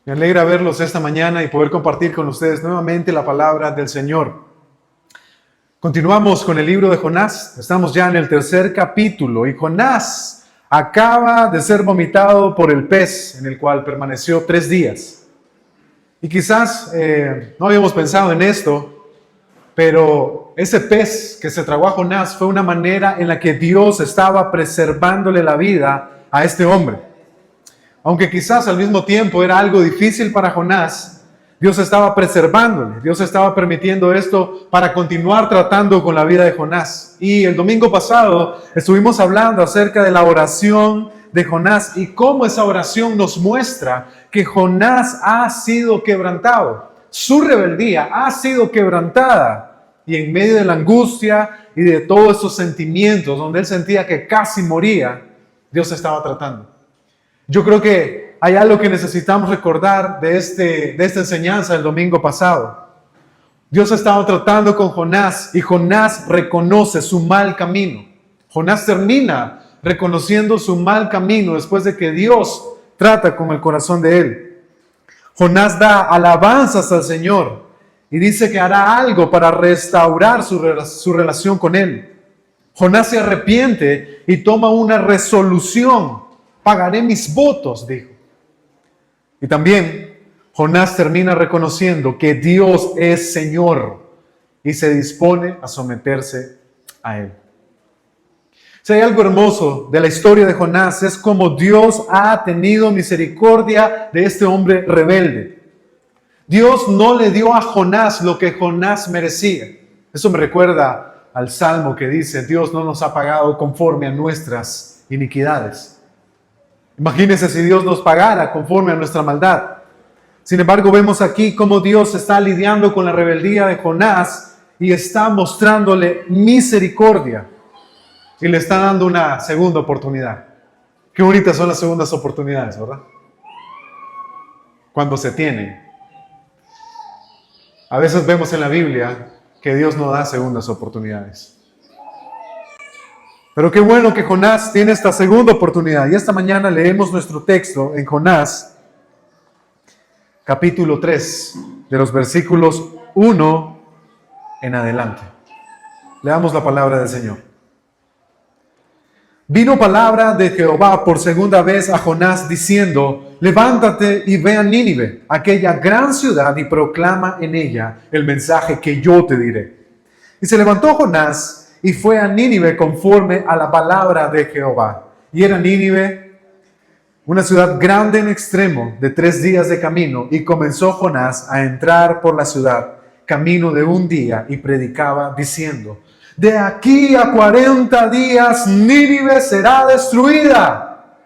Me alegra verlos esta mañana y poder compartir con ustedes nuevamente la palabra del Señor. Continuamos con el libro de Jonás. Estamos ya en el tercer capítulo y Jonás acaba de ser vomitado por el pez en el cual permaneció 3 días. Y quizás no habíamos pensado en esto, pero ese pez que se tragó a Jonás fue una manera en la que Dios estaba preservándole la vida a este hombre. Aunque quizás al mismo tiempo era algo difícil para Jonás, Dios estaba preservándole, Dios estaba permitiendo esto para continuar tratando con la vida de Jonás. Y el domingo pasado estuvimos hablando acerca de la oración de Jonás y cómo esa oración nos muestra que Jonás ha sido quebrantado. Su rebeldía ha sido quebrantada y en medio de la angustia y de todos esos sentimientos donde él sentía que casi moría, Dios estaba tratando. Yo creo que hay algo que necesitamos recordar de esta enseñanza del domingo pasado. Dios estaba tratando con Jonás y Jonás reconoce su mal camino. Jonás termina reconociendo su mal camino después de que Dios trata con el corazón de él. Jonás da alabanzas al Señor y dice que hará algo para restaurar su relación con él. Jonás se arrepiente y toma una resolución. Pagaré mis votos, dijo. Y también Jonás termina reconociendo que Dios es Señor y se dispone a someterse a Él. Si hay algo hermoso de la historia de Jonás es como Dios ha tenido misericordia de este hombre rebelde. Dios no le dio a Jonás lo que Jonás merecía. Eso me recuerda al Salmo que dice, Dios no nos ha pagado conforme a nuestras iniquidades. Imagínense si Dios nos pagara conforme a nuestra maldad. Sin embargo, vemos aquí cómo Dios está lidiando con la rebeldía de Jonás y está mostrándole misericordia. Y le está dando una segunda oportunidad. Qué bonitas son las segundas oportunidades, ¿verdad? Cuando se tienen. A veces vemos en la Biblia que Dios no da segundas oportunidades. Pero qué bueno que Jonás tiene esta segunda oportunidad. Y esta mañana leemos nuestro texto en Jonás, capítulo 3, de los versículos 1 en adelante. Leamos la palabra del Señor. Vino palabra de Jehová por segunda vez a Jonás diciendo, levántate y ve a Nínive, aquella gran ciudad, y proclama en ella el mensaje que yo te diré. Y se levantó Jonás y fue a Nínive conforme a la palabra de Jehová. Y era Nínive una ciudad grande en extremo, de 3 días de camino. Y comenzó Jonás a entrar por la ciudad, camino de 1 día, y predicaba diciendo, de aquí a 40 días Nínive será destruida.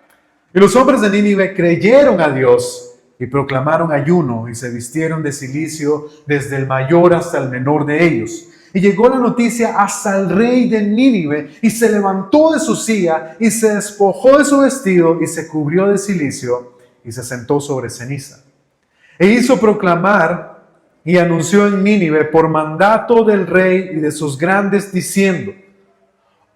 Y los hombres de Nínive creyeron a Dios y proclamaron ayuno y se vistieron de cilicio desde el mayor hasta el menor de ellos. Y llegó la noticia hasta el rey de Nínive y se levantó de su silla y se despojó de su vestido y se cubrió de cilicio y se sentó sobre ceniza. E hizo proclamar y anunció en Nínive por mandato del rey y de sus grandes diciendo,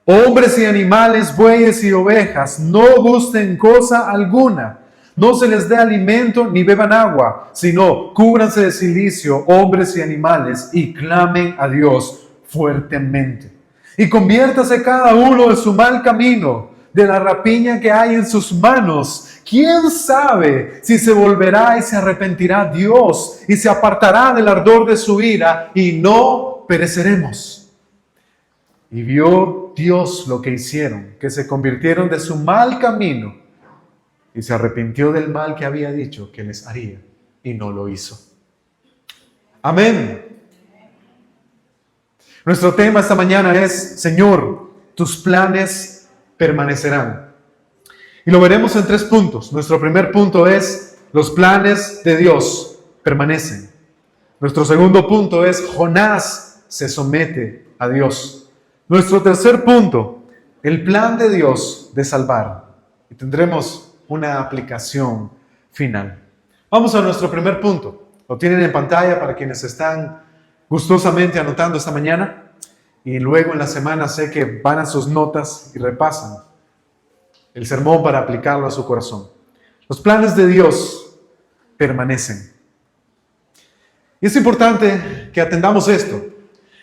hombres y animales, bueyes y ovejas, no gusten cosa alguna. No se les dé alimento ni beban agua, sino cúbranse de cilicio, hombres y animales, y clamen a Dios fuertemente. Y conviértase cada uno de su mal camino, de la rapiña que hay en sus manos. ¿Quién sabe si se volverá y se arrepentirá Dios y se apartará del ardor de su ira y no pereceremos? Y vio Dios lo que hicieron, que se convirtieron de su mal camino y se arrepintió del mal que había dicho que les haría y no lo hizo. Amén. Nuestro tema esta mañana es, Señor, tus planes permanecerán. Y lo veremos en 3 puntos. Nuestro primer punto es, los planes de Dios permanecen. Nuestro segundo punto es, Jonás se somete a Dios. Nuestro tercer punto, el plan de Dios de salvar. Y tendremos una aplicación final. Vamos a nuestro primer punto. Lo tienen en pantalla para quienes están gustosamente anotando esta mañana. Y luego en la semana sé que van a sus notas y repasan el sermón para aplicarlo a su corazón. Los planes de Dios permanecen. Y es importante que atendamos esto.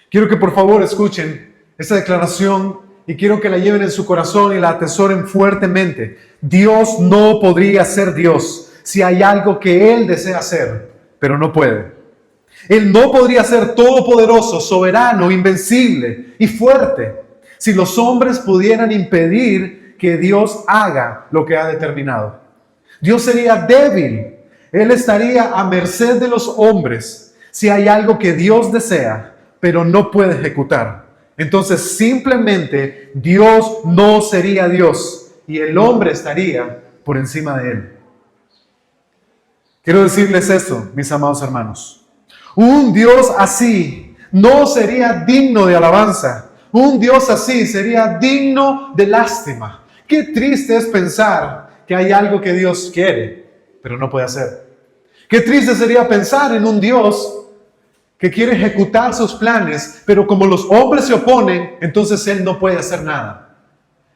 Quiero que por favor escuchen esta declaración y quiero que la lleven en su corazón y la atesoren fuertemente. Dios no podría ser Dios si hay algo que Él desea hacer, pero no puede. Él no podría ser todopoderoso, soberano, invencible y fuerte si los hombres pudieran impedir que Dios haga lo que ha determinado. Dios sería débil. Él estaría a merced de los hombres si hay algo que Dios desea, pero no puede ejecutar. Entonces simplemente Dios no sería Dios y el hombre estaría por encima de Él. Quiero decirles esto, mis amados hermanos. Un Dios así no sería digno de alabanza. Un Dios así sería digno de lástima. Qué triste es pensar que hay algo que Dios quiere, pero no puede hacer. Qué triste sería pensar en un Dios que quiere ejecutar sus planes, pero como los hombres se oponen, entonces Él no puede hacer nada.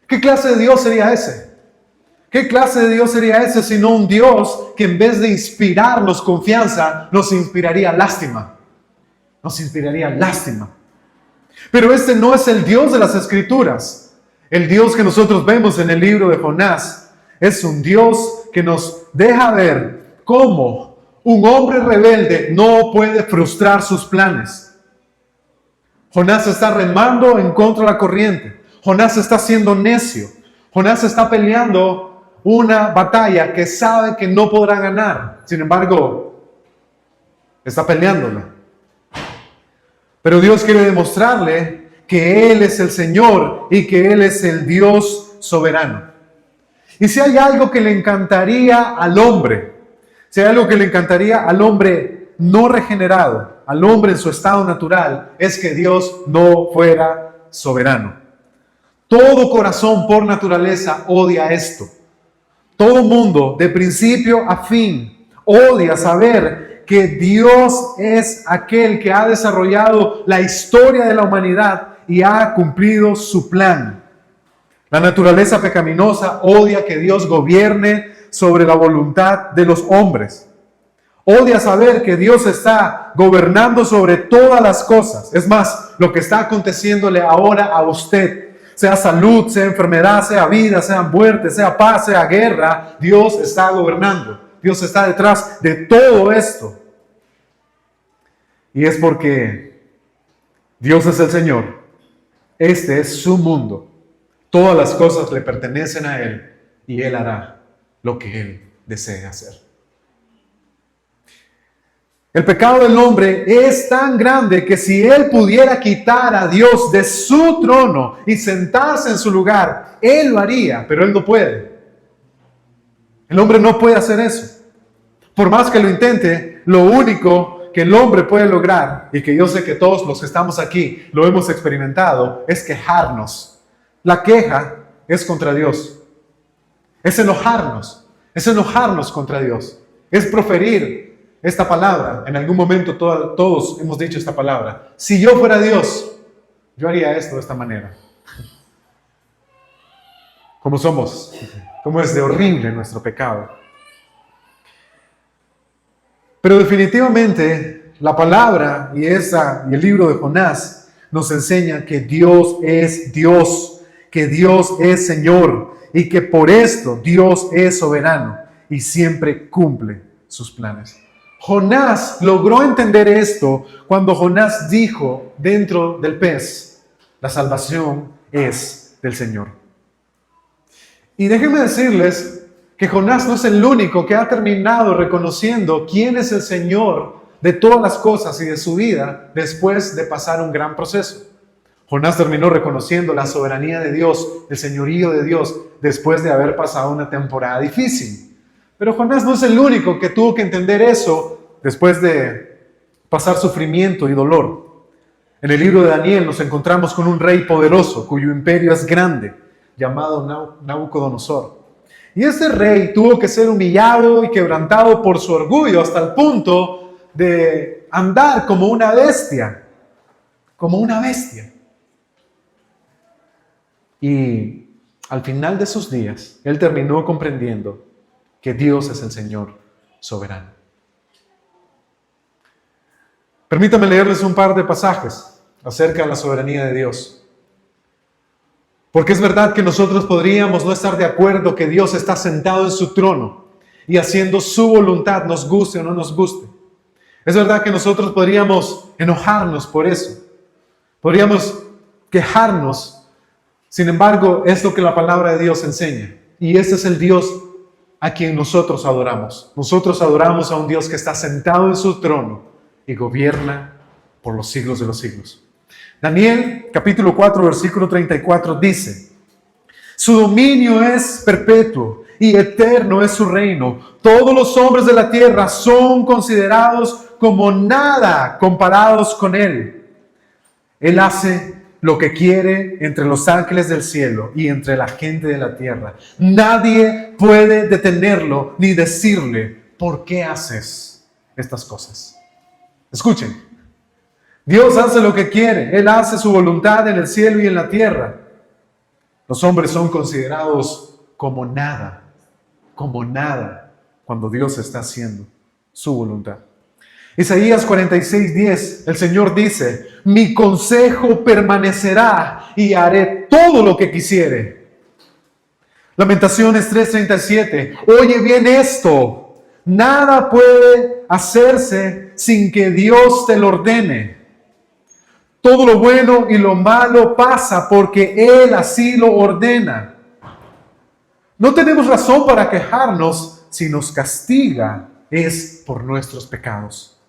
¿Qué clase de Dios sería ese? ¿Qué clase de Dios sería ese sino un Dios que en vez de inspirarnos confianza, nos inspiraría lástima? Nos inspiraría lástima. Pero este no es el Dios de las Escrituras. El Dios que nosotros vemos en el libro de Jonás es un Dios que nos deja ver cómo un hombre rebelde no puede frustrar sus planes. Jonás está remando en contra de la corriente. Jonás está siendo necio. Jonás está peleando una batalla que sabe que no podrá ganar. Sin embargo, está peleándola. Pero Dios quiere demostrarle que Él es el Señor y que Él es el Dios soberano. Y si hay algo que le encantaría al hombre, si hay algo que le encantaría al hombre no regenerado, al hombre en su estado natural, es que Dios no fuera soberano. Todo corazón por naturaleza odia esto. Todo mundo, de principio a fin, odia saber que Dios es aquel que ha desarrollado la historia de la humanidad y ha cumplido su plan. La naturaleza pecaminosa odia que Dios gobierne sobre la voluntad de los hombres. Odia saber que Dios está gobernando sobre todas las cosas. Es más, lo que está aconteciéndole ahora a usted, sea salud, sea enfermedad, sea vida, sea muerte, sea paz, sea guerra, Dios está gobernando. Dios está detrás de todo esto. Y es porque Dios es el Señor. Este es su mundo. Todas las cosas le pertenecen a Él y Él hará lo que Él desee hacer. El pecado del hombre es tan grande que si Él pudiera quitar a Dios de su trono y sentarse en su lugar, Él lo haría, pero Él no puede. El hombre no puede hacer eso. Por más que lo intente, lo único que el hombre puede lograr, y que yo sé que todos los que estamos aquí lo hemos experimentado, es quejarnos. La queja es contra Dios. Es enojarnos contra Dios. Es proferir esta palabra. En algún momento todos hemos dicho esta palabra. Si yo fuera Dios, yo haría esto de esta manera. ¿Cómo somos? ¿Cómo es de horrible nuestro pecado? Pero definitivamente la palabra y el libro de Jonás nos enseña que Dios es Dios, que Dios es Señor y que por esto Dios es soberano y siempre cumple sus planes. Jonás logró entender esto cuando Jonás dijo dentro del pez, la salvación es del Señor. Y déjenme decirles que Jonás no es el único que ha terminado reconociendo quién es el Señor de todas las cosas y de su vida después de pasar un gran proceso. Jonás terminó reconociendo la soberanía de Dios, el señorío de Dios, después de haber pasado una temporada difícil. Pero Jonás no es el único que tuvo que entender eso después de pasar sufrimiento y dolor. En el libro de Daniel nos encontramos con un rey poderoso cuyo imperio es grande, llamado Nabucodonosor. Y este rey tuvo que ser humillado y quebrantado por su orgullo hasta el punto de andar como una bestia. Como una bestia. Y al final de sus días, él terminó comprendiendo que Dios es el Señor soberano. Permítame leerles un par de pasajes acerca de la soberanía de Dios. Porque es verdad que nosotros podríamos no estar de acuerdo que Dios está sentado en su trono y haciendo su voluntad, nos guste o no nos guste. Es verdad que nosotros podríamos enojarnos por eso. Podríamos quejarnos. Sin embargo, es lo que la palabra de Dios enseña. Y este es el Dios a quien nosotros adoramos. Nosotros adoramos a un Dios que está sentado en su trono y gobierna por los siglos de los siglos. Daniel, capítulo 4, versículo 34, dice: su dominio es perpetuo y eterno es su reino. Todos los hombres de la tierra son considerados como nada comparados con él. Él hace lo que quiere entre los ángeles del cielo y entre la gente de la tierra. Nadie puede detenerlo ni decirle: ¿por qué haces estas cosas? Escuchen, Dios hace lo que quiere. Él hace su voluntad en el cielo y en la tierra. Los hombres son considerados como nada cuando Dios está haciendo su voluntad. Isaías 46:10, el Señor dice: mi consejo permanecerá y haré todo lo que quisiere. Lamentaciones 3:37, oye bien esto: nada puede hacerse sin que Dios te lo ordene. Todo lo bueno y lo malo pasa porque Él así lo ordena. No tenemos razón para quejarnos. Si nos castiga, es por nuestros pecados.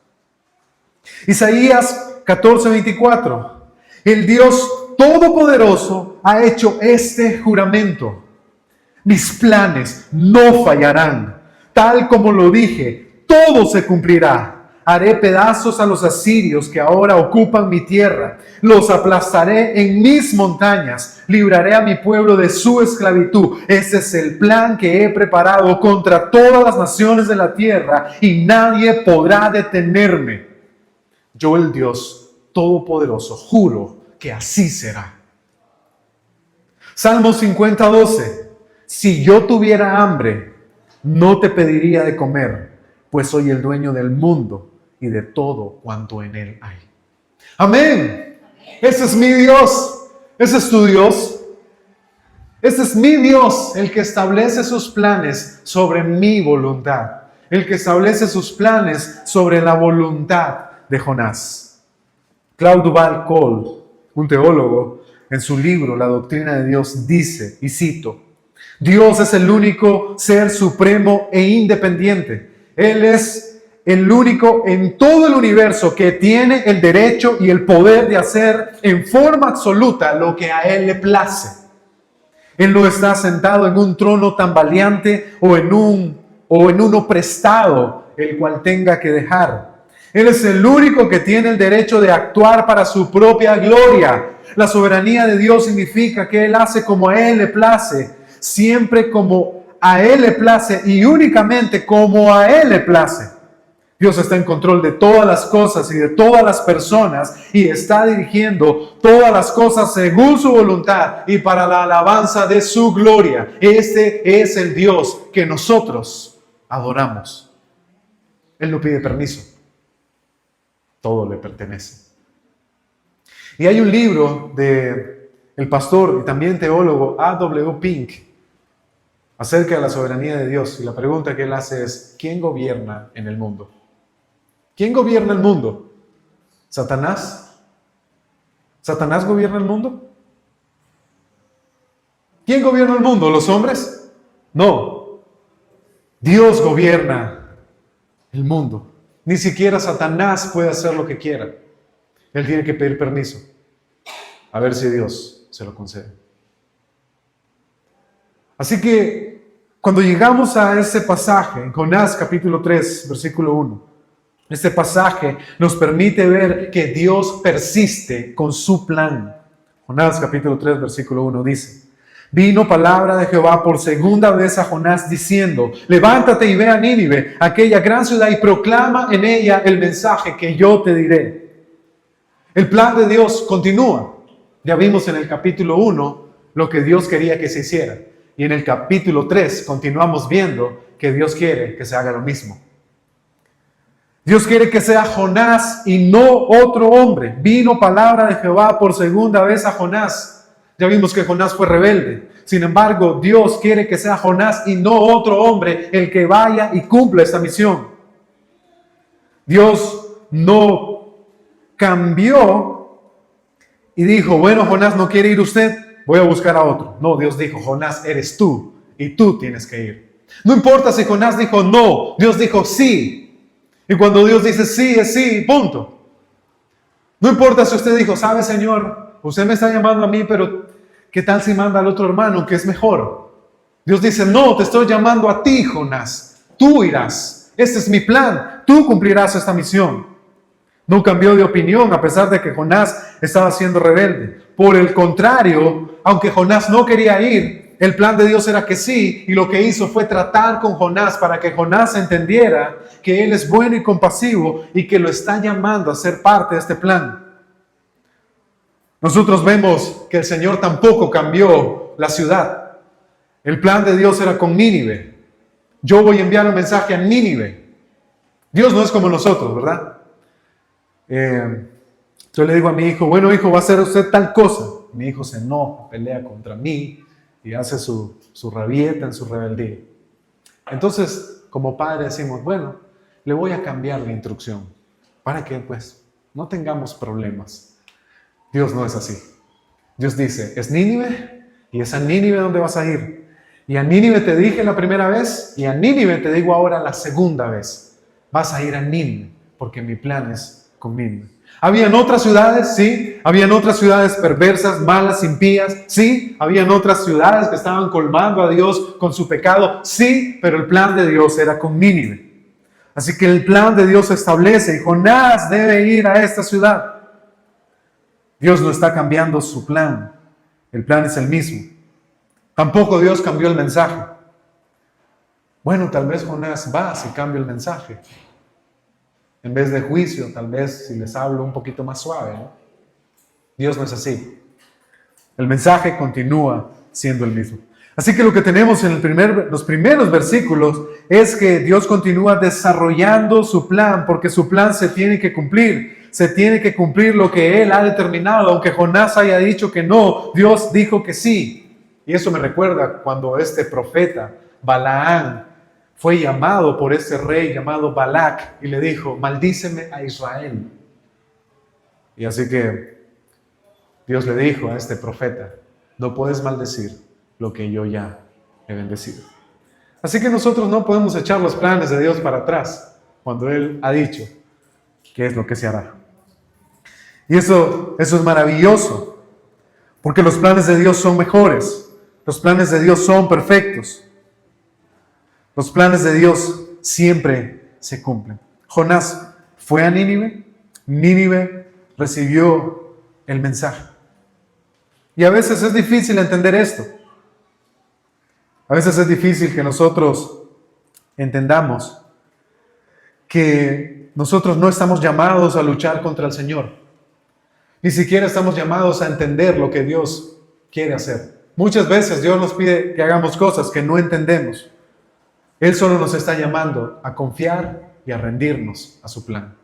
Isaías 14:24. El Dios Todopoderoso ha hecho este juramento: mis planes no fallarán. Tal como lo dije, todo se cumplirá. Haré pedazos a los asirios que ahora ocupan mi tierra. Los aplastaré en mis montañas. Libraré a mi pueblo de su esclavitud. Ese es el plan que he preparado contra todas las naciones de la tierra y nadie podrá detenerme. Yo, el Dios Todopoderoso, juro que así será. Salmo 50:12. Si yo tuviera hambre, no te pediría de comer, pues soy el dueño del mundo y de todo cuanto en él hay. Amén. Ese es mi Dios. Ese es tu Dios. Ese es mi Dios, el que establece sus planes sobre mi voluntad. El que establece sus planes sobre la voluntad de Jonás. Claude Duval Cole, un teólogo, en su libro La Doctrina de Dios dice, y cito: Dios es el único ser supremo e independiente. Él es el único en todo el universo que tiene el derecho y el poder de hacer en forma absoluta lo que a Él le place. Él no está sentado en un trono tambaleante o en uno prestado, el cual tenga que dejar. Él es el único que tiene el derecho de actuar para su propia gloria. La soberanía de Dios significa que Él hace como a Él le place, siempre como a Él le place y únicamente como a Él le place. Dios está en control de todas las cosas y de todas las personas y está dirigiendo todas las cosas según su voluntad y para la alabanza de su gloria. Este es el Dios que nosotros adoramos. Él no pide permiso. Todo le pertenece. Y hay un libro de el pastor y también teólogo A.W. Pink acerca de la soberanía de Dios. Y la pregunta que él hace es: ¿quién gobierna en el mundo? ¿Quién gobierna el mundo? ¿Satanás? ¿Satanás gobierna el mundo? ¿Quién gobierna el mundo? ¿Los hombres? No. Dios gobierna el mundo. Ni siquiera Satanás puede hacer lo que quiera. Él tiene que pedir permiso. A ver si Dios se lo concede. Así que cuando llegamos a ese pasaje, en Jonás capítulo 3, versículo 1, este pasaje nos permite ver que Dios persiste con su plan. Jonás capítulo 3, versículo 1 dice: vino palabra de Jehová por segunda vez a Jonás diciendo: levántate y ve a Nínive, aquella gran ciudad, y proclama en ella el mensaje que yo te diré. El plan de Dios continúa. Ya vimos en el capítulo 1 lo que Dios quería que se hiciera. Y en el capítulo 3 continuamos viendo que Dios quiere que se haga lo mismo. Dios quiere que sea Jonás y no otro hombre. Vino palabra de Jehová por segunda vez a Jonás. Ya vimos que Jonás fue rebelde. Sin embargo, Dios quiere que sea Jonás y no otro hombre el que vaya y cumpla esta misión. Dios no cambió y dijo, bueno, Jonás no quiere ir usted, voy a buscar a otro. No, Dios dijo, Jonás eres tú y tú tienes que ir. No importa si Jonás dijo no, Dios dijo sí. Y cuando Dios dice sí, es sí, punto. No importa si usted dijo, sabe Señor, usted me está llamando a mí, pero ¿qué tal si manda al otro hermano que es mejor? Dios dice, no, te estoy llamando a ti, Jonás. Tú irás. Este es mi plan. Tú cumplirás esta misión. No cambió de opinión a pesar de que Jonás estaba siendo rebelde. Por el contrario, aunque Jonás no quería ir, el plan de Dios era que sí, y lo que hizo fue tratar con Jonás para que Jonás entendiera que Él es bueno y compasivo y que lo está llamando a ser parte de este plan. Nosotros vemos que el Señor tampoco cambió la ciudad. El plan de Dios era con Nínive. Yo voy a enviar un mensaje a Nínive. Dios no es como nosotros, ¿verdad? Yo le digo a mi hijo, bueno hijo, va a hacer usted tal cosa. Mi hijo se enoja, pelea contra mí y hace su rabieta en su rebeldía. Entonces, como padre decimos, bueno, le voy a cambiar la instrucción para que pues no tengamos problemas. Dios no es así. Dios dice, es Nínive y es a Nínive donde vas a ir. Y a Nínive te dije la primera vez y a Nínive te digo ahora la segunda vez. Vas a ir a Nínive porque mi plan es con Nínive. Habían otras ciudades, sí. Habían otras ciudades perversas, malas, impías, sí. Habían otras ciudades que estaban colmando a Dios con su pecado, sí. Pero el plan de Dios era con Nínive. Así que el plan de Dios se establece y Jonás debe ir a esta ciudad. Dios no está cambiando su plan. El plan es el mismo. Tampoco Dios cambió el mensaje. Bueno, tal vez Jonás va si cambia el mensaje. En vez de juicio, tal vez si les hablo un poquito más suave, ¿no? Dios no es así. El mensaje continúa siendo el mismo. Así que lo que tenemos en los primeros versículos es que Dios continúa desarrollando su plan, porque su plan se tiene que cumplir. Se tiene que cumplir lo que Él ha determinado. Aunque Jonás haya dicho que no, Dios dijo que sí. Y eso me recuerda cuando este profeta, Balaán, fue llamado por ese rey llamado Balac y le dijo, maldíceme a Israel. Y así que Dios le dijo a este profeta, no puedes maldecir lo que yo ya he bendecido. Así que nosotros no podemos echar los planes de Dios para atrás cuando Él ha dicho qué es lo que se hará. Y eso es maravilloso, porque los planes de Dios son mejores, los planes de Dios son perfectos. Los planes de Dios siempre se cumplen. Jonás fue a Nínive. Nínive recibió el mensaje. Y a veces es difícil entender esto. A veces es difícil que nosotros entendamos que nosotros no estamos llamados a luchar contra el Señor. Ni siquiera estamos llamados a entender lo que Dios quiere hacer. Muchas veces Dios nos pide que hagamos cosas que no entendemos. Él solo nos está llamando a confiar y a rendirnos a su plan.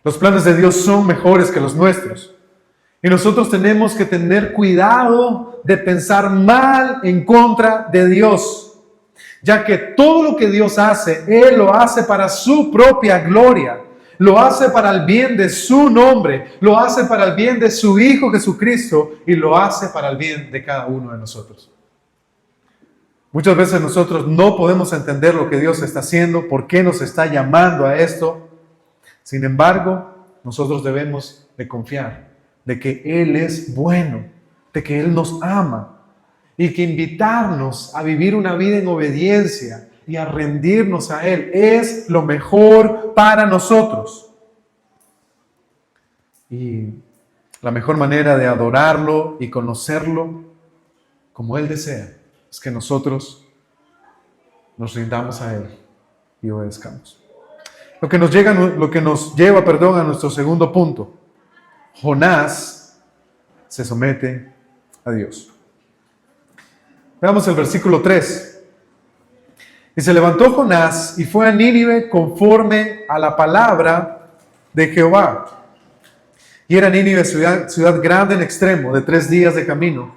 Los planes de Dios son mejores que los nuestros. Y nosotros tenemos que tener cuidado de pensar mal en contra de Dios. Ya que todo lo que Dios hace, Él lo hace para su propia gloria. Lo hace para el bien de su nombre. Lo hace para el bien de su Hijo Jesucristo. Y lo hace para el bien de cada uno de nosotros. Muchas veces nosotros no podemos entender lo que Dios está haciendo, por qué nos está llamando a esto. Sin embargo, nosotros debemos de confiar de que Él es bueno, de que Él nos ama y que invitarnos a vivir una vida en obediencia y a rendirnos a Él es lo mejor para nosotros. Y la mejor manera de adorarlo y conocerlo como Él desea es que nosotros nos rindamos a Él y obedezcamos. Lo que nos lleva a nuestro segundo punto. Jonás se somete a Dios. Veamos el versículo 3. Y se levantó Jonás y fue a Nínive conforme a la palabra de Jehová. Y era Nínive ciudad grande en extremo, de 3 días de camino.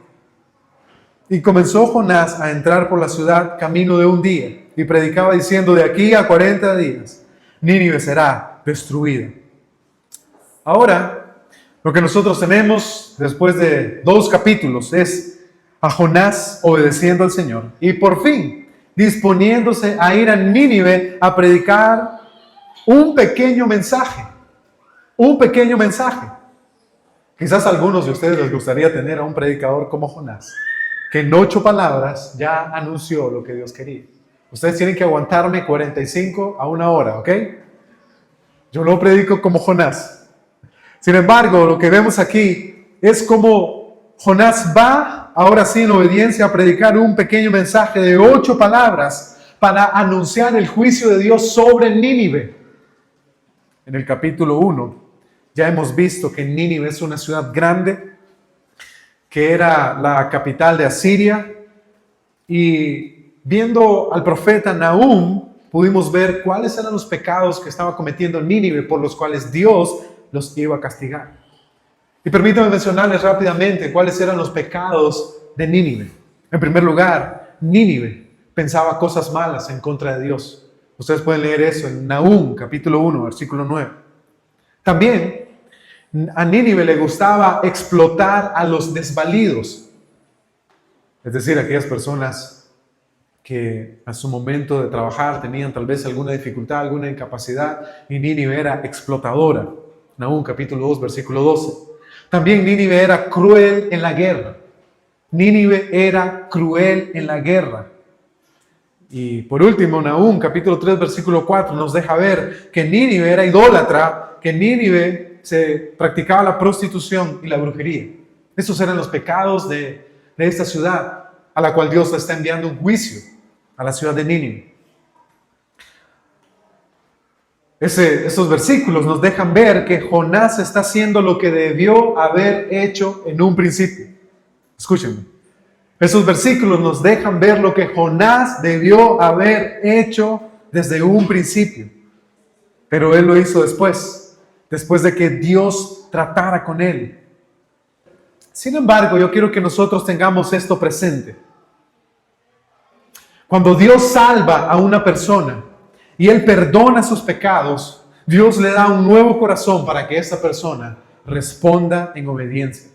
Y comenzó Jonás a entrar por la ciudad camino de 1 día, y predicaba diciendo: de aquí a 40 días, Nínive será destruida. Ahora, lo que nosotros tenemos después de 2 capítulos es a Jonás obedeciendo al Señor y por fin disponiéndose a ir a Nínive a predicar un pequeño mensaje. Un pequeño mensaje. Quizás a algunos de ustedes les gustaría tener a un predicador como Jonás, que en 8 palabras ya anunció lo que Dios quería. Ustedes tienen que aguantarme 45 a 1 hora, ¿ok? Yo no predico como Jonás. Sin embargo, lo que vemos aquí es como Jonás va, ahora sí, en obediencia, a predicar un pequeño mensaje de 8 palabras para anunciar el juicio de Dios sobre Nínive. En el capítulo 1 ya hemos visto que Nínive es una ciudad grande, que era la capital de Asiria, y viendo al profeta Nahum, pudimos ver cuáles eran los pecados que estaba cometiendo Nínive, por los cuales Dios los iba a castigar. Y permítanme mencionarles rápidamente cuáles eran los pecados de Nínive. En primer lugar, Nínive pensaba cosas malas en contra de Dios. Ustedes pueden leer eso en Nahum, capítulo 1, versículo 9. También a Nínive le gustaba explotar a los desvalidos, es decir, aquellas personas que a su momento de trabajar tenían tal vez alguna dificultad, alguna incapacidad, y Nínive era explotadora. Nahum capítulo 2, versículo 12. También Nínive era cruel en la guerra. Nínive era cruel en la guerra. Y por último, Nahum capítulo 3, versículo 4 nos deja ver que Nínive era idólatra, que Nínive se practicaba la prostitución y la brujería. Esos eran los pecados de esta ciudad, a la cual Dios le está enviando un juicio, a la ciudad de Nínive. Esos versículos nos dejan ver que Jonás está haciendo lo que debió haber hecho en un principio. Escúchenme. Esos versículos nos dejan ver lo que Jonás debió haber hecho desde un principio. Pero él lo hizo después de que Dios tratara con él. Sin embargo, yo quiero que nosotros tengamos esto presente. Cuando Dios salva a una persona y Él perdona sus pecados, Dios le da un nuevo corazón para que esa persona responda en obediencia.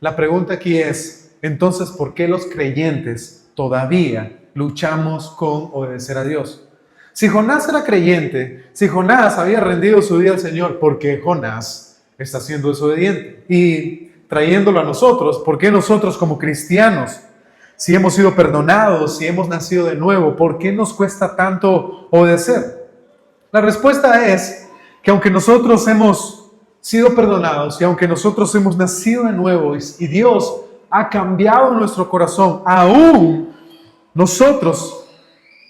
La pregunta aquí es, entonces, ¿por qué los creyentes todavía luchamos con obedecer a Dios? Si Jonás era creyente, si Jonás había rendido su vida al Señor, ¿por qué Jonás está siendo desobediente? Y trayéndolo a nosotros, ¿por qué nosotros como cristianos, si hemos sido perdonados, si hemos nacido de nuevo, ¿por qué nos cuesta tanto obedecer? La respuesta es que aunque nosotros hemos sido perdonados y aunque nosotros hemos nacido de nuevo y Dios ha cambiado nuestro corazón, aún nosotros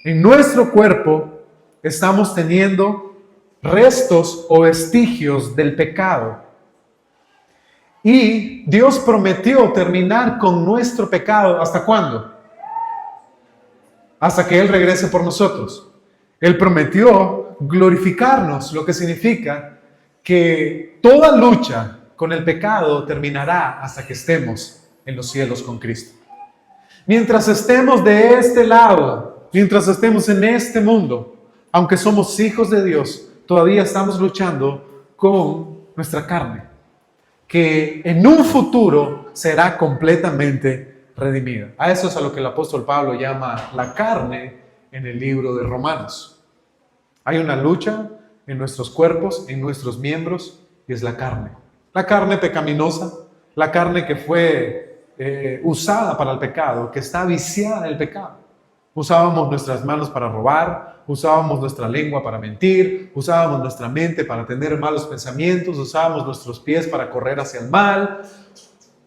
en nuestro cuerpo estamos teniendo restos o vestigios del pecado. Y Dios prometió terminar con nuestro pecado. ¿Hasta cuándo? Hasta que Él regrese por nosotros. Él prometió glorificarnos, lo que significa que toda lucha con el pecado terminará hasta que estemos en los cielos con Cristo. Mientras estemos de este lado, mientras estemos en este mundo, aunque somos hijos de Dios, todavía estamos luchando con nuestra carne, que en un futuro será completamente redimida. A eso es a lo que el apóstol Pablo llama la carne en el libro de Romanos. Hay una lucha en nuestros cuerpos, en nuestros miembros, y es la carne. La carne pecaminosa, la carne que fue usada para el pecado, que está viciada en el pecado. Usábamos nuestras manos para robar, usábamos nuestra lengua para mentir, usábamos nuestra mente para tener malos pensamientos, usábamos nuestros pies para correr hacia el mal,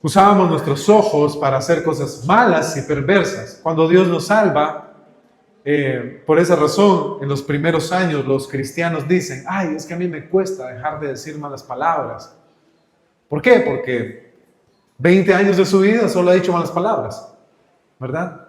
usábamos nuestros ojos para hacer cosas malas y perversas. Cuando Dios nos salva, por esa razón, en los primeros años los cristianos dicen, ay, es que a mí me cuesta dejar de decir malas palabras. ¿Por qué? Porque 20 años de su vida solo ha dicho malas palabras, ¿verdad?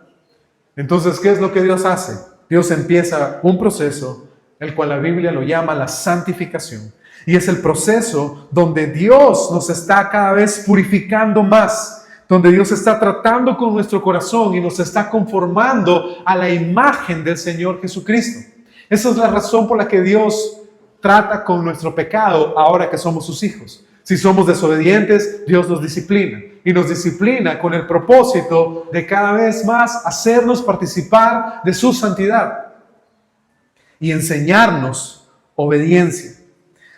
Entonces, ¿qué es lo que Dios hace? Dios empieza un proceso, el cual la Biblia lo llama la santificación. Y es el proceso donde Dios nos está cada vez purificando más, donde Dios está tratando con nuestro corazón y nos está conformando a la imagen del Señor Jesucristo. Esa es la razón por la que Dios trata con nuestro pecado ahora que somos sus hijos. Si somos desobedientes, Dios nos disciplina. Y nos disciplina con el propósito de cada vez más hacernos participar de su santidad y enseñarnos obediencia.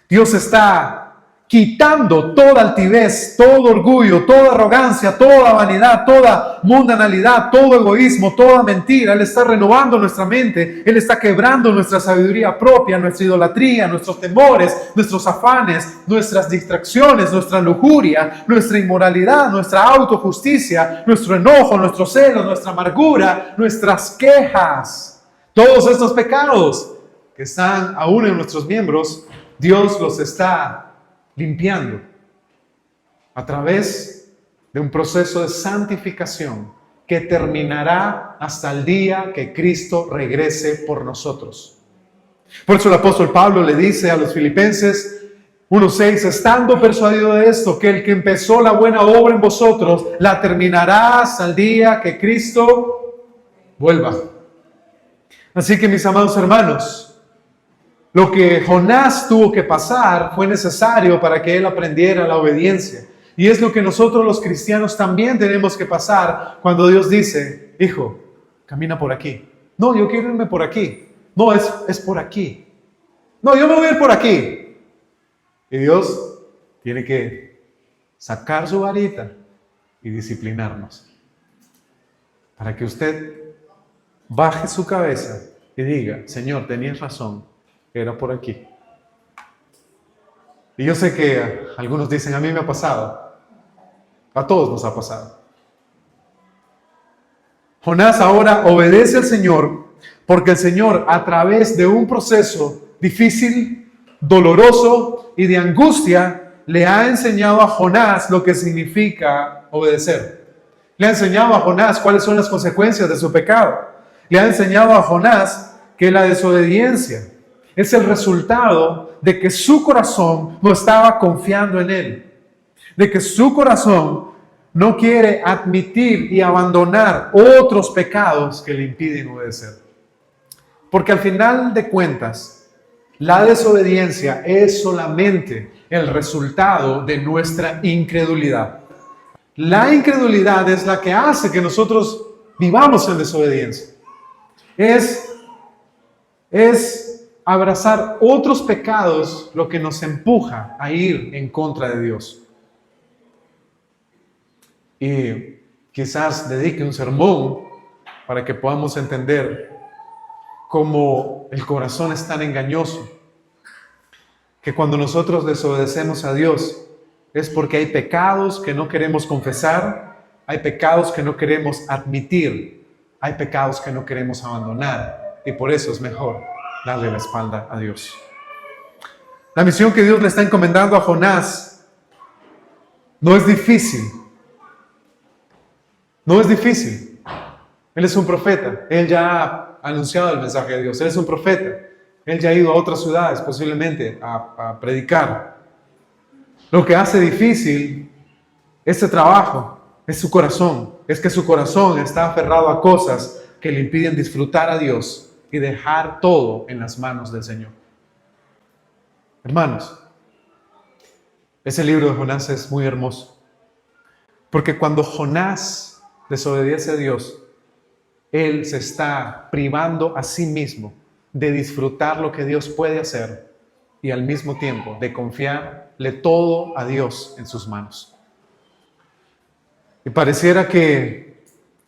Dios está quitando toda altivez, todo orgullo, toda arrogancia, toda vanidad, toda mundanalidad, todo egoísmo, toda mentira. Él está renovando nuestra mente. Él está quebrando nuestra sabiduría propia, nuestra idolatría, nuestros temores, nuestros afanes, nuestras distracciones, nuestra lujuria, nuestra inmoralidad, nuestra autojusticia, nuestro enojo, nuestros celos, nuestra amargura, nuestras quejas. Todos estos pecados que están aún en nuestros miembros, Dios los está limpiando a través de un proceso de santificación que terminará hasta el día que Cristo regrese por nosotros. Por eso el apóstol Pablo le dice a los Filipenses 1:6, estando persuadido de esto, que el que empezó la buena obra en vosotros, la terminará hasta el día que Cristo vuelva. Así que, mis amados hermanos, lo que Jonás tuvo que pasar fue necesario para que él aprendiera la obediencia. Y es lo que nosotros los cristianos también tenemos que pasar cuando Dios dice, hijo, camina por aquí. No, yo quiero irme por aquí. No, es por aquí. No, yo me voy a ir por aquí. Y Dios tiene que sacar su varita y disciplinarnos. Para que usted baje su cabeza y diga, Señor, tenías razón. Era por aquí. Y yo sé que algunos dicen, a mí me ha pasado. A todos nos ha pasado. Jonás ahora obedece al Señor porque el Señor, a través de un proceso difícil, doloroso y de angustia, le ha enseñado a Jonás lo que significa obedecer. Le ha enseñado a Jonás cuáles son las consecuencias de su pecado. Le ha enseñado a Jonás que la desobediencia es el resultado de que su corazón no estaba confiando en Él. De que su corazón no quiere admitir y abandonar otros pecados que le impiden obedecer. Porque al final de cuentas, la desobediencia es solamente el resultado de nuestra incredulidad. La incredulidad es la que hace que nosotros vivamos en desobediencia. Es abrazar otros pecados lo que nos empuja a ir en contra de Dios. Y quizás dedique un sermón para que podamos entender cómo el corazón es tan engañoso, que cuando nosotros desobedecemos a Dios es porque hay pecados que no queremos confesar, hay pecados que no queremos admitir, hay pecados que no queremos abandonar, y por eso es mejor darle la espalda a Dios. La misión que Dios le está encomendando a Jonás no es difícil. No es difícil. Él es un profeta. Él ya ha anunciado el mensaje de Dios. Él es un profeta. Él ya ha ido a otras ciudades posiblemente a predicar. Lo que hace difícil este trabajo es su corazón. Es que su corazón está aferrado a cosas que le impiden disfrutar a Dios y dejar todo en las manos del Señor. Hermanos, ese libro de Jonás es muy hermoso. Porque cuando Jonás desobedece a Dios, él se está privando a sí mismo de disfrutar lo que Dios puede hacer y al mismo tiempo de confiarle todo a Dios en sus manos. Y pareciera que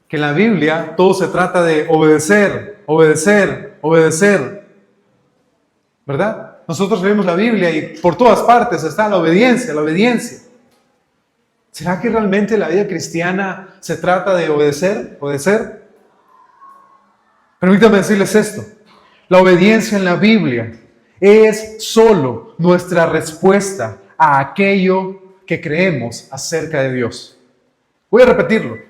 en la Biblia todo se trata de obedecer, obedecer, obedecer. ¿Verdad? Nosotros leemos la Biblia y por todas partes está la obediencia, la obediencia. ¿Será que realmente la vida cristiana se trata de obedecer? ¿Obedecer? Permítanme decirles esto. La obediencia en la Biblia es solo nuestra respuesta a aquello que creemos acerca de Dios. Voy a repetirlo.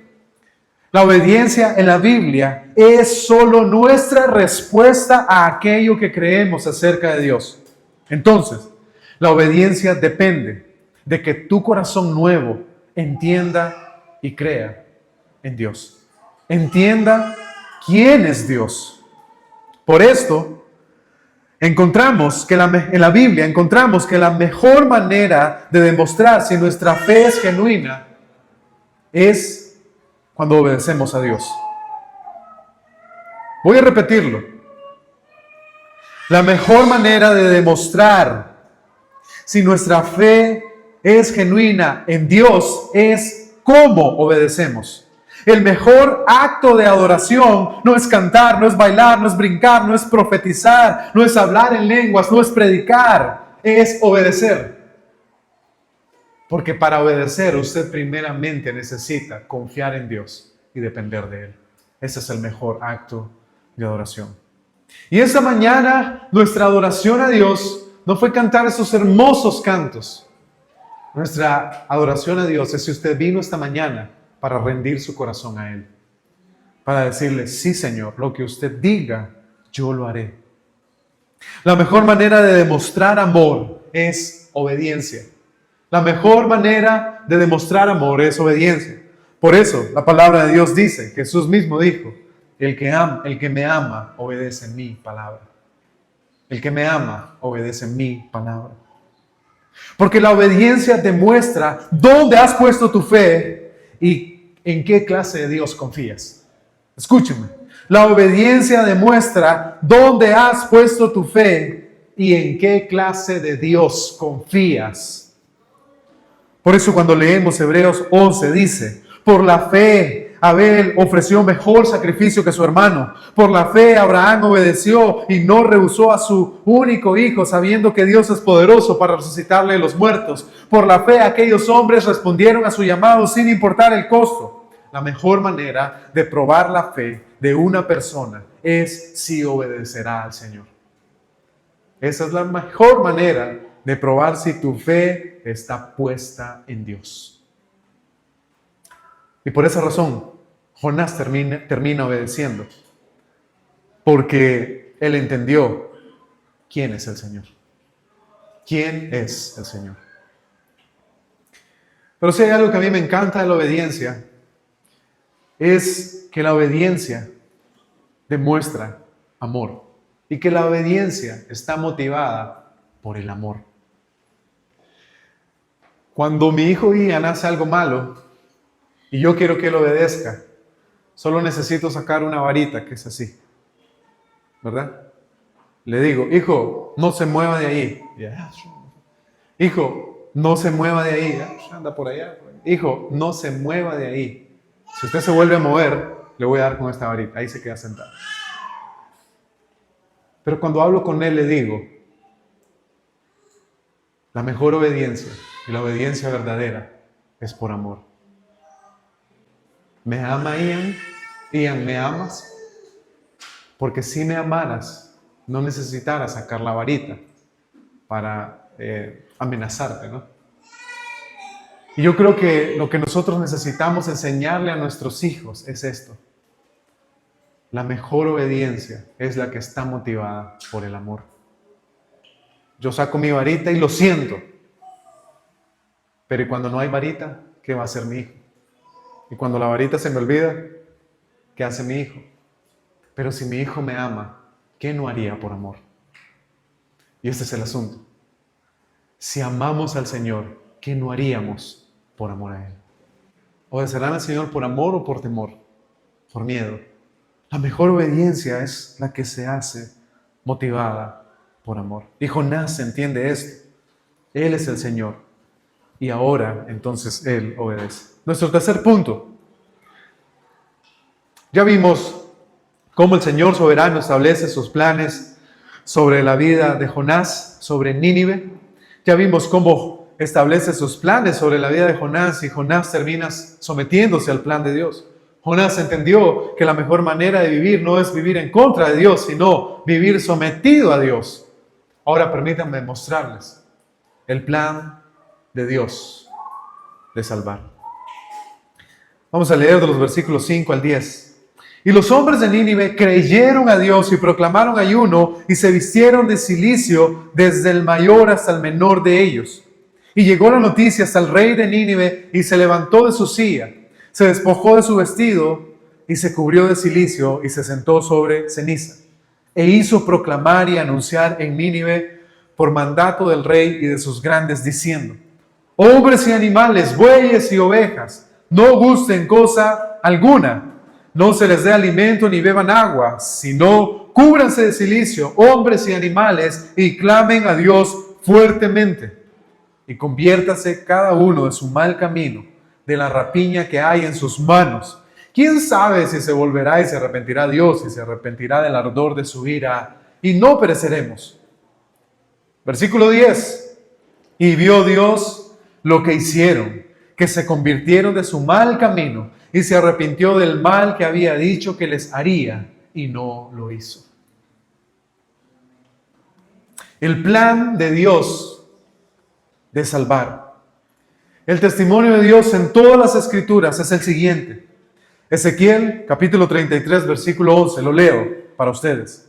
La obediencia en la Biblia es solo nuestra respuesta a aquello que creemos acerca de Dios. Entonces, la obediencia depende de que tu corazón nuevo entienda y crea en Dios. Entienda quién es Dios. Por esto, encontramos que en la Biblia encontramos que la mejor manera de demostrar si nuestra fe es genuina es cuando obedecemos a Dios. Voy a repetirlo. La mejor manera de demostrar si nuestra fe es genuina en Dios es cómo obedecemos. El mejor acto de adoración no es cantar, no es bailar, no es brincar, no es profetizar, no es hablar en lenguas, no es predicar, es obedecer. Porque para obedecer usted primeramente necesita confiar en Dios y depender de Él. Ese es el mejor acto de adoración. Y esta mañana nuestra adoración a Dios no fue cantar esos hermosos cantos. Nuestra adoración a Dios es si usted vino esta mañana para rendir su corazón a Él. Para decirle, sí Señor, lo que usted diga, yo lo haré. La mejor manera de demostrar amor es obediencia. La mejor manera de demostrar amor es obediencia. Por eso la palabra de Dios dice, Jesús mismo dijo, el que me ama obedece mi palabra. El que me ama obedece mi palabra. Porque la obediencia demuestra dónde has puesto tu fe y en qué clase de Dios confías. Escúcheme, la obediencia demuestra dónde has puesto tu fe y en qué clase de Dios confías. Por eso cuando leemos Hebreos 11 dice, por la fe Abel ofreció mejor sacrificio que su hermano. Por la fe Abraham obedeció y no rehusó a su único hijo, sabiendo que Dios es poderoso para resucitarle de los muertos. Por la fe aquellos hombres respondieron a su llamado sin importar el costo. La mejor manera de probar la fe de una persona es si obedecerá al Señor. Esa es la mejor manera de probar si tu fe está puesta en Dios. Y por esa razón, Jonás termina obedeciendo, porque él entendió quién es el Señor. ¿Quién es el Señor? Pero si hay algo que a mí me encanta de la obediencia, es que la obediencia demuestra amor y que la obediencia está motivada por el amor. Cuando mi hijo Ian hace algo malo y yo quiero que él obedezca, solo necesito sacar una varita que es así, ¿verdad? Le digo, hijo, no se mueva de ahí. Hijo, no se mueva de ahí. Anda por allá. Hijo, no se mueva de ahí. Si usted se vuelve a mover, le voy a dar con esta varita. Ahí se queda sentado. Pero cuando hablo con él, le digo, la mejor obediencia y la obediencia verdadera es por amor. ¿Me ama Ian? Ian, ¿me amas? Porque si me amaras, no necesitaras sacar la varita para amenazarte, ¿no? Y yo creo que lo que nosotros necesitamos enseñarle a nuestros hijos es esto. La mejor obediencia es la que está motivada por el amor. Yo saco mi varita y lo siento. Pero ¿y cuando no hay varita? ¿Qué va a hacer mi hijo? Y cuando la varita se me olvida, ¿qué hace mi hijo? Pero si mi hijo me ama, ¿qué no haría por amor? Y este es el asunto. Si amamos al Señor, ¿qué no haríamos por amor a Él? ¿Obedecerán al Señor por amor o por temor? Por miedo. La mejor obediencia es la que se hace motivada por amor. Y Jonás entiende esto. Él es el Señor. Y ahora, entonces, él obedece. Nuestro tercer punto. Ya vimos cómo el Señor soberano establece sus planes sobre la vida de Jonás, sobre Nínive. Ya vimos cómo establece sus planes sobre la vida de Jonás y Jonás termina sometiéndose al plan de Dios. Jonás entendió que la mejor manera de vivir no es vivir en contra de Dios, sino vivir sometido a Dios. Ahora permítanme mostrarles el plan de Dios de salvar. Vamos a leer de los versículos 5 al 10. Y los hombres de Nínive creyeron a Dios y proclamaron ayuno y se vistieron de cilicio desde el mayor hasta el menor de ellos. Y llegó la noticia hasta el rey de Nínive y se levantó de su silla, se despojó de su vestido y se cubrió de cilicio y se sentó sobre ceniza. E hizo proclamar y anunciar en Nínive por mandato del rey y de sus grandes, diciendo: hombres y animales, bueyes y ovejas, no gusten cosa alguna, no se les dé alimento ni beban agua, sino cúbranse de cilicio, hombres y animales, y clamen a Dios fuertemente. Y conviértase cada uno de su mal camino, de la rapiña que hay en sus manos. ¿Quién sabe si se volverá y se arrepentirá Dios y se arrepentirá del ardor de su ira, y no pereceremos? Versículo 10. Y vio Dios lo que hicieron, que se convirtieron de su mal camino, y se arrepintió del mal que había dicho que les haría, y no lo hizo. El plan de Dios de salvar. El testimonio de Dios en todas las escrituras es el siguiente. Ezequiel, capítulo 33, versículo 11, lo leo para ustedes.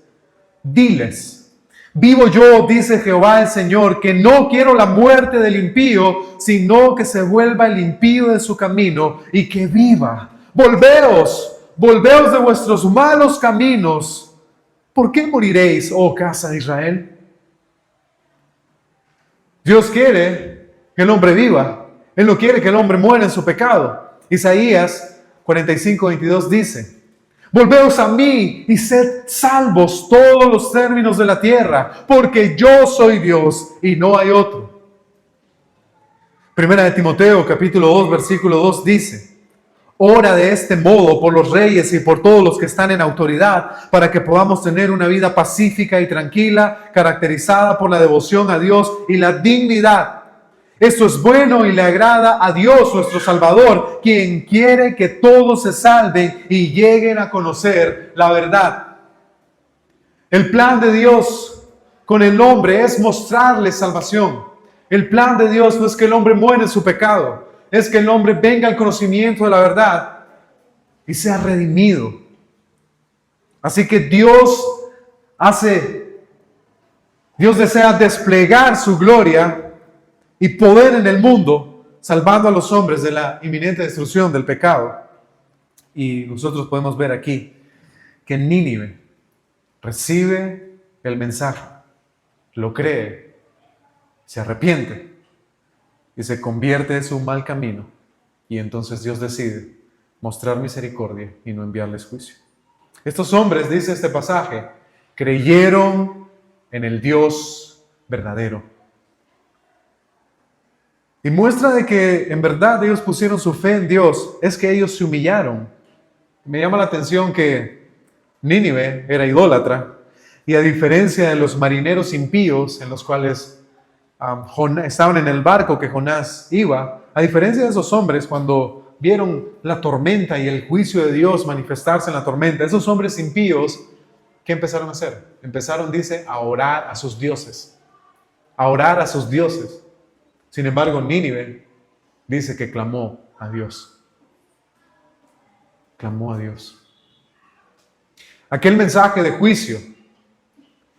Diles: vivo yo, dice Jehová el Señor, que no quiero la muerte del impío, sino que se vuelva el impío de su camino y que viva. Volveos de vuestros malos caminos. ¿Por qué moriréis, oh casa de Israel? Dios quiere que el hombre viva. Él no quiere que el hombre muera en su pecado. Isaías 45:22 dice: volveos a mí y sed salvos todos los términos de la tierra, porque yo soy Dios y no hay otro. Primera de Timoteo, capítulo 2, versículo 2 dice: ora de este modo por los reyes y por todos los que están en autoridad, para que podamos tener una vida pacífica y tranquila, caracterizada por la devoción a Dios y la dignidad. Esto es bueno y le agrada a Dios nuestro Salvador, quien quiere que todos se salven y lleguen a conocer la verdad. El plan de Dios con el hombre es mostrarle salvación. El plan de Dios no es que el hombre muera en su pecado, es que el hombre venga al conocimiento de la verdad y sea redimido. Así que Dios desea desplegar su gloria y poder en el mundo, salvando a los hombres de la inminente destrucción del pecado. Y nosotros podemos ver aquí que Nínive recibe el mensaje, lo cree, se arrepiente y se convierte de su mal camino. Y entonces Dios decide mostrar misericordia y no enviarles juicio. Estos hombres, dice este pasaje, creyeron en el Dios verdadero. Y muestra de que en verdad ellos pusieron su fe en Dios es que ellos se humillaron. Me llama la atención que Nínive era idólatra, y a diferencia de los marineros impíos en los cuales estaban en el barco que Jonás iba, a diferencia de esos hombres, cuando vieron la tormenta y el juicio de Dios manifestarse en la tormenta, esos hombres impíos, ¿qué empezaron a hacer? Empezaron, dice, a orar a sus dioses. A orar a sus dioses. Sin embargo, Nínive dice que clamó a Dios. Clamó a Dios. Aquel mensaje de juicio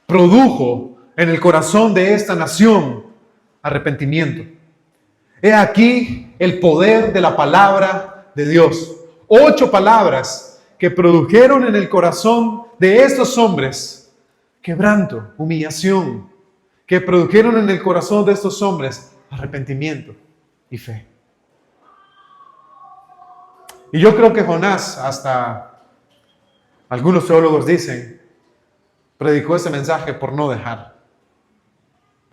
produjo en el corazón de esta nación arrepentimiento. He aquí el poder de la palabra de Dios. 8 palabras que produjeron en el corazón de estos hombres quebranto, humillación, que produjeron en el corazón de estos hombres arrepentimiento y fe. Y yo creo que Jonás, hasta algunos teólogos dicen, predicó ese mensaje por no dejar.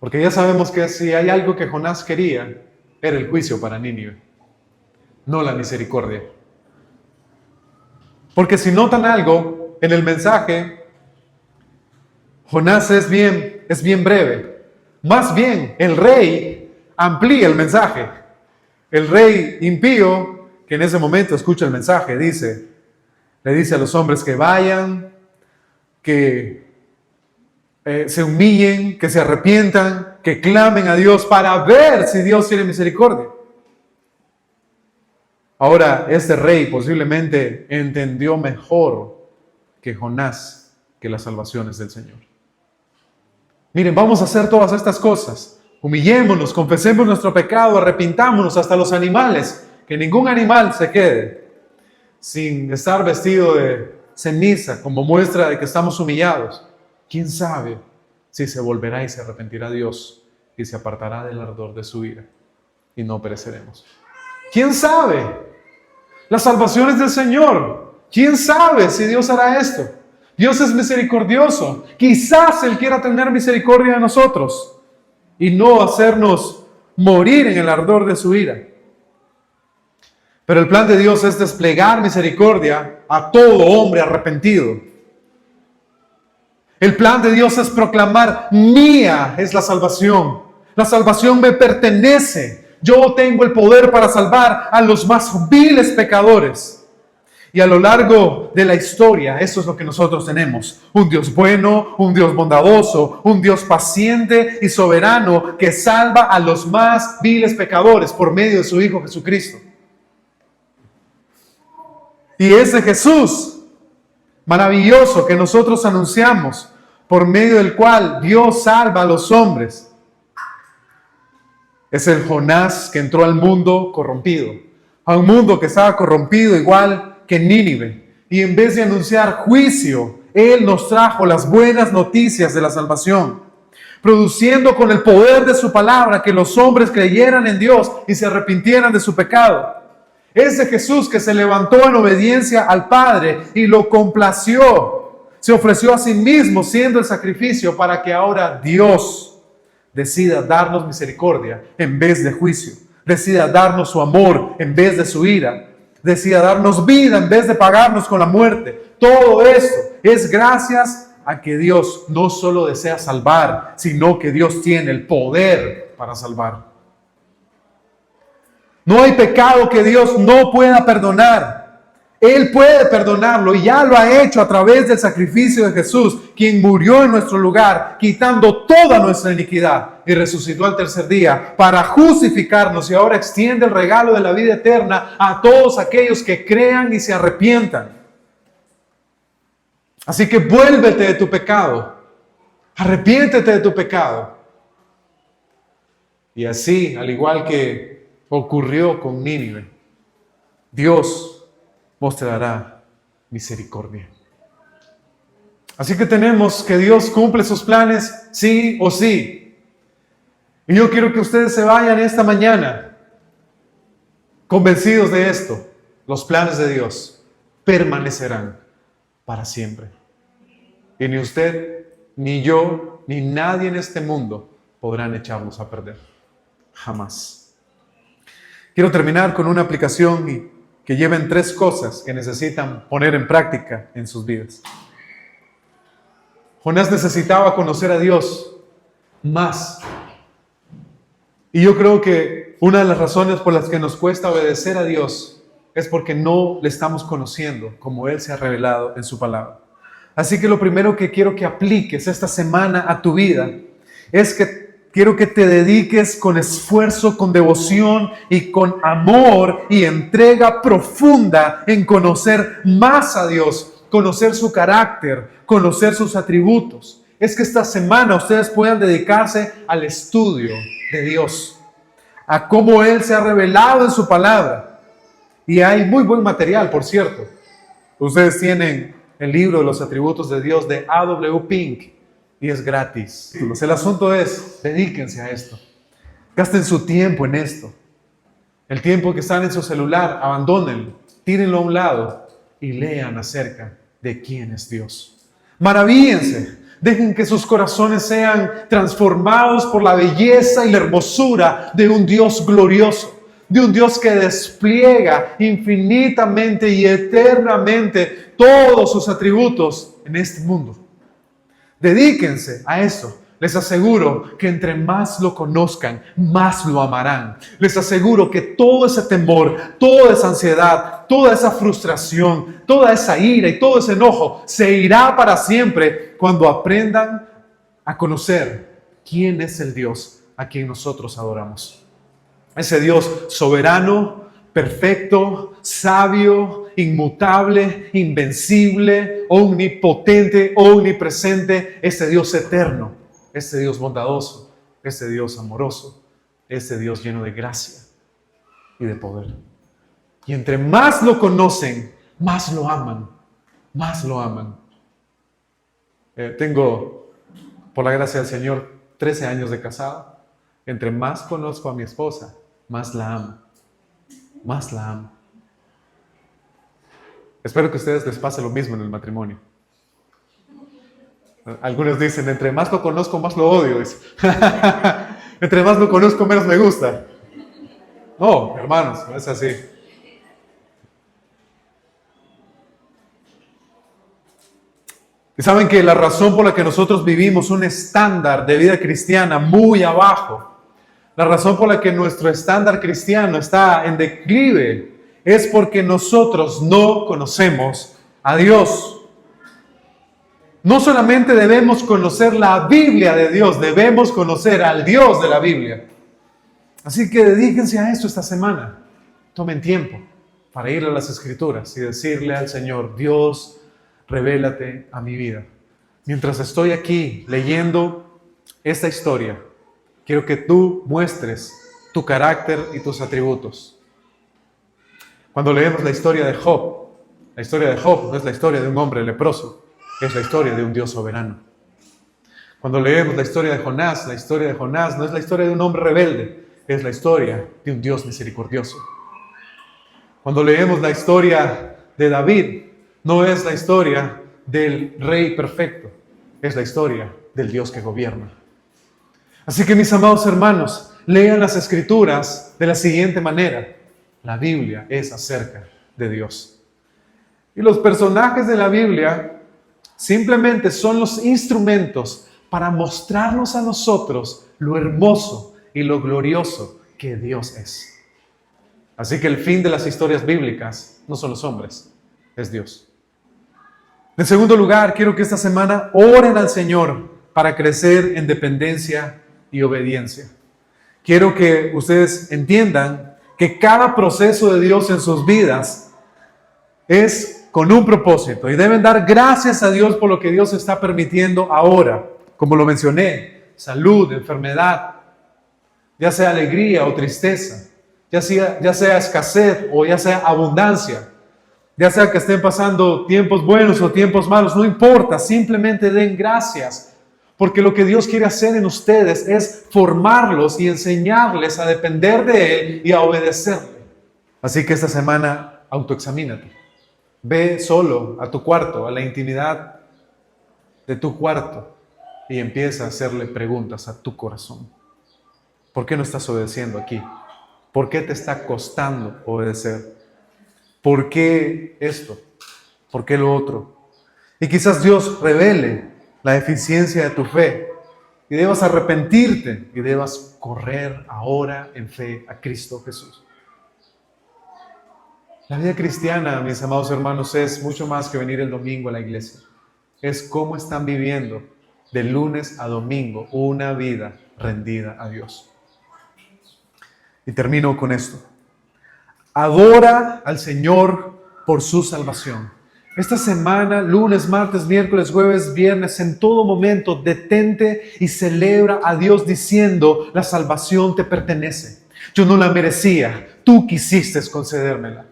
Porque ya sabemos que si hay algo que Jonás quería, era el juicio para Nínive, no la misericordia. Porque si notan algo en el mensaje, Jonás es bien breve. Más bien, el rey amplía el mensaje. El rey impío, que en ese momento escucha el mensaje, le dice a los hombres que vayan, que se humillen, que se arrepientan, que clamen a Dios para ver si Dios tiene misericordia. Ahora, este rey posiblemente entendió mejor que Jonás que las salvaciones del Señor. Miren, vamos a hacer todas estas cosas. Humillémonos, confesemos nuestro pecado, arrepintámonos hasta los animales. Que ningún animal se quede sin estar vestido de ceniza como muestra de que estamos humillados. ¿Quién sabe si se volverá y se arrepentirá Dios y se apartará del ardor de su ira y no pereceremos? ¿Quién sabe? Las salvaciones del Señor. ¿Quién sabe si Dios hará esto? Dios es misericordioso. Quizás Él quiera tener misericordia de nosotros y no hacernos morir en el ardor de su ira. Pero el plan de Dios es desplegar misericordia a todo hombre arrepentido. El plan de Dios es proclamar: mía es la salvación. La salvación me pertenece. Yo tengo el poder para salvar a los más viles pecadores. Y a lo largo de la historia, eso es lo que nosotros tenemos. Un Dios bueno, un Dios bondadoso, un Dios paciente y soberano que salva a los más viles pecadores por medio de su Hijo Jesucristo. Y ese Jesús maravilloso que nosotros anunciamos, por medio del cual Dios salva a los hombres, es el Jonás que entró al mundo corrompido, a un mundo que estaba corrompido igual que Nínive. Y en vez de anunciar juicio, Él nos trajo las buenas noticias de la salvación, produciendo con el poder de su palabra que los hombres creyeran en Dios y se arrepintieran de su pecado. Ese Jesús que se levantó en obediencia al Padre y lo complació, se ofreció a sí mismo siendo el sacrificio para que ahora Dios decida darnos misericordia en vez de juicio, decida darnos su amor en vez de su ira, decida darnos vida en vez de pagarnos con la muerte. Todo esto es gracias a que Dios no solo desea salvar, sino que Dios tiene el poder para salvar. No hay pecado que Dios no pueda perdonar. Él puede perdonarlo y ya lo ha hecho a través del sacrificio de Jesús, quien murió en nuestro lugar, quitando toda nuestra iniquidad y resucitó al tercer día para justificarnos y ahora extiende el regalo de la vida eterna a todos aquellos que crean y se arrepientan. Así que vuélvete de tu pecado, arrepiéntete de tu pecado. Y así, al igual que ocurrió con Nínive, Dios mostrará misericordia. Así que tenemos que Dios cumple sus planes sí o sí. Y yo quiero que ustedes se vayan esta mañana convencidos de esto. Los planes de Dios permanecerán para siempre. Y ni usted, ni yo, ni nadie en este mundo podrán echarlos a perder. Jamás. Quiero terminar con una aplicación que lleven 3 cosas que necesitan poner en práctica en sus vidas. Jonás necesitaba conocer a Dios más. Y yo creo que una de las razones por las que nos cuesta obedecer a Dios es porque no le estamos conociendo como Él se ha revelado en su palabra. Así que lo primero que quiero que apliques esta semana a tu vida es que quiero que te dediques con esfuerzo, con devoción y con amor y entrega profunda en conocer más a Dios, conocer su carácter, conocer sus atributos. Es que esta semana ustedes puedan dedicarse al estudio de Dios, a cómo Él se ha revelado en su palabra. Y hay muy buen material, por cierto. Ustedes tienen el libro de los atributos de Dios de A.W. Pink. Y es gratis. El asunto es, dedíquense a esto. Gasten su tiempo en esto. El tiempo que están en su celular, abandónenlo, tírenlo a un lado y lean acerca de quién es Dios. Maravíllense. Dejen que sus corazones sean transformados por la belleza y la hermosura de un Dios glorioso, de un Dios que despliega infinitamente y eternamente todos sus atributos en este mundo. Dedíquense a eso. Les aseguro que entre más lo conozcan, más lo amarán. Les aseguro que todo ese temor, toda esa ansiedad, toda esa frustración, toda esa ira y todo ese enojo se irá para siempre cuando aprendan a conocer quién es el Dios a quien nosotros adoramos. Ese Dios soberano, perfecto, sabio, inmutable, invencible, omnipotente, omnipresente, este Dios eterno, este Dios bondadoso, este Dios amoroso, este Dios lleno de gracia y de poder. Y entre más lo conocen, más lo aman, más lo aman. Tengo, por la gracia del Señor, 13 años de casado. Entre más conozco a mi esposa, más la amo. Más la amo. Espero que a ustedes les pase lo mismo en el matrimonio. Algunos dicen, entre más lo conozco, más lo odio. Entre más lo conozco, menos me gusta. No, hermanos, no es así. Y saben que la razón por la que nosotros vivimos un estándar de vida cristiana muy abajo, la razón por la que nuestro estándar cristiano está en declive, es porque nosotros no conocemos a Dios. No solamente debemos conocer la Biblia de Dios, debemos conocer al Dios de la Biblia. Así que dedíquense a esto esta semana. Tomen tiempo para ir a las Escrituras y decirle al Señor, Dios, revélate a mi vida. Mientras estoy aquí leyendo esta historia, quiero que tú muestres tu carácter y tus atributos. Cuando leemos la historia de Job no es la historia de un hombre leproso, es la historia de un Dios soberano. Cuando leemos la historia de Jonás no es la historia de un hombre rebelde, es la historia de un Dios misericordioso. Cuando leemos la historia de David, no es la historia del rey perfecto, es la historia del Dios que gobierna. Así que mis amados hermanos, lean las Escrituras de la siguiente manera. La Biblia es acerca de Dios. Y los personajes de la Biblia simplemente son los instrumentos para mostrarnos a nosotros lo hermoso y lo glorioso que Dios es. Así que el fin de las historias bíblicas no son los hombres, es Dios. En segundo lugar, quiero que esta semana oren al Señor para crecer en dependencia y obediencia. Quiero que ustedes entiendan que cada proceso de Dios en sus vidas es con un propósito y deben dar gracias a Dios por lo que Dios está permitiendo ahora. Como lo mencioné, salud, enfermedad, ya sea alegría o tristeza, ya sea escasez o ya sea abundancia. Ya sea que estén pasando tiempos buenos o tiempos malos, no importa, simplemente den gracias. Porque lo que Dios quiere hacer en ustedes es formarlos y enseñarles a depender de Él y a obedecerle. Así que esta semana, autoexamínate. Ve solo a tu cuarto, a la intimidad de tu cuarto y empieza a hacerle preguntas a tu corazón. ¿Por qué no estás obedeciendo aquí? ¿Por qué te está costando obedecer? ¿Por qué esto? ¿Por qué lo otro? Y quizás Dios revele la deficiencia de tu fe y debas arrepentirte y debas correr ahora en fe a Cristo Jesús. La vida cristiana, mis amados hermanos, es mucho más que venir el domingo a la iglesia. Es cómo están viviendo de lunes a domingo una vida rendida a Dios. Y termino con esto. Adora al Señor por su salvación. Esta semana, lunes, martes, miércoles, jueves, viernes, en todo momento, detente y celebra a Dios diciendo, la salvación te pertenece. Yo no la merecía, tú quisiste concedérmela.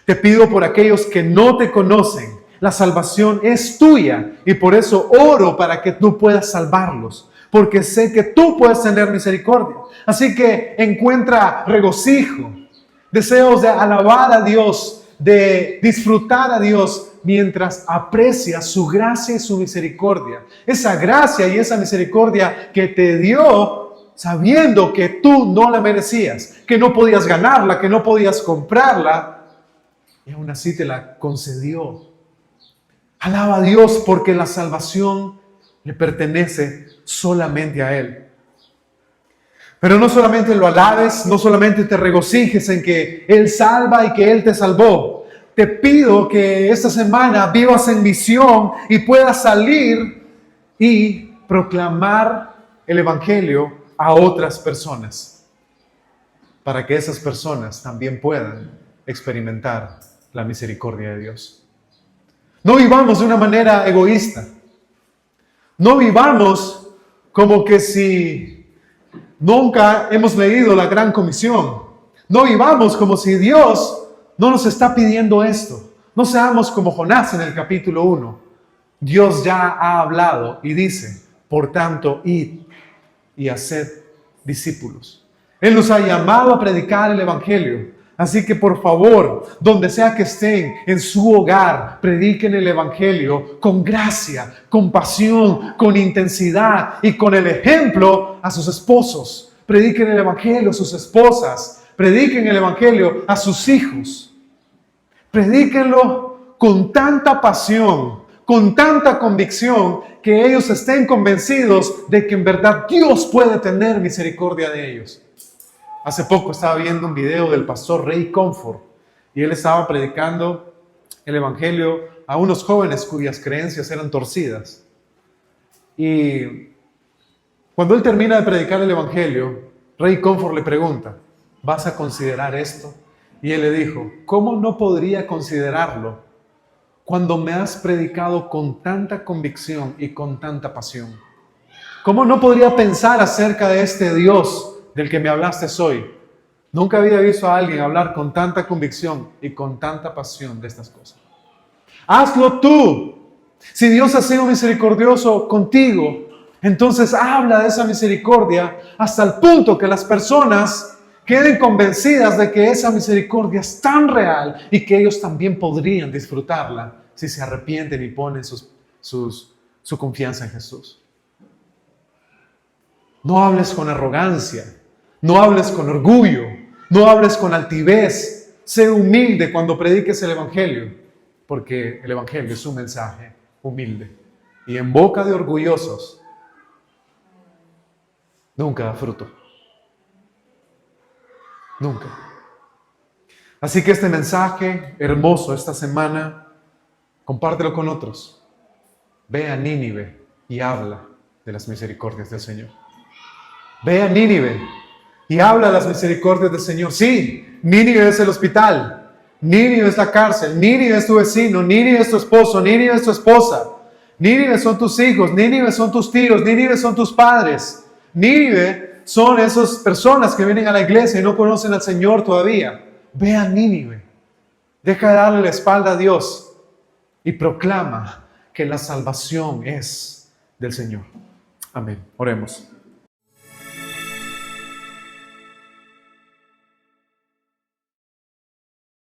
Te pido por aquellos que no te conocen, la salvación es tuya y por eso oro para que tú puedas salvarlos. Porque sé que tú puedes tener misericordia. Así que encuentra regocijo, deseos de alabar a Dios, de disfrutar a Dios mientras aprecias su gracia y su misericordia. Esa gracia y esa misericordia que te dio sabiendo que tú no la merecías, que no podías ganarla, que no podías comprarla, y aún así te la concedió. Alaba a Dios porque la salvación le pertenece solamente a Él. Pero no solamente lo alabes, no solamente te regocijes en que Él salva y que Él te salvó. Te pido que esta semana vivas en visión y puedas salir y proclamar el Evangelio a otras personas, para que esas personas también puedan experimentar la misericordia de Dios. No vivamos de una manera egoísta. No vivamos como que si nunca hemos leído la Gran Comisión. No vivamos como si Dios no nos está pidiendo esto. No seamos como Jonás en el capítulo 1. Dios ya ha hablado y dice, por tanto, id y haced discípulos. Él nos ha llamado a predicar el Evangelio. Así que por favor, donde sea que estén, en su hogar, prediquen el Evangelio con gracia, con pasión, con intensidad y con el ejemplo a sus esposos. Prediquen el Evangelio a sus esposas. Prediquen el Evangelio a sus hijos. Predíquenlo con tanta pasión, con tanta convicción, que ellos estén convencidos de que en verdad Dios puede tener misericordia de ellos. Hace poco estaba viendo un video del pastor Ray Comfort y él estaba predicando el Evangelio a unos jóvenes cuyas creencias eran torcidas. Y cuando él termina de predicar el Evangelio, Ray Comfort le pregunta, ¿vas a considerar esto? Y él le dijo, ¿cómo no podría considerarlo cuando me has predicado con tanta convicción y con tanta pasión? ¿Cómo no podría pensar acerca de este Dios del que me hablaste hoy? Nunca había visto a alguien hablar con tanta convicción y con tanta pasión de estas cosas. Hazlo tú. Si Dios ha sido misericordioso contigo, entonces habla de esa misericordia hasta el punto que las personas queden convencidas de que esa misericordia es tan real y que ellos también podrían disfrutarla si se arrepienten y ponen su confianza en Jesús. No hables con arrogancia, no hables con orgullo, no hables con altivez. Sé humilde cuando prediques el Evangelio, porque el Evangelio es un mensaje humilde. Y en boca de orgullosos nunca da fruto. Nunca. Así que este mensaje hermoso esta semana, compártelo con otros. Ve a Nínive y habla de las misericordias del Señor. Ve a Nínive y habla de las misericordias del Señor. Sí, Nínive es el hospital, Nínive es la cárcel, Nínive es tu vecino, Nínive es tu esposo, Nínive es tu esposa, Nínive son tus hijos, Nínive son tus tíos, Nínive son tus padres, Nínive son esas personas que vienen a la iglesia y no conocen al Señor todavía. Ve a Nínive, deja de darle la espalda a Dios y proclama que la salvación es del Señor. Amén. Oremos.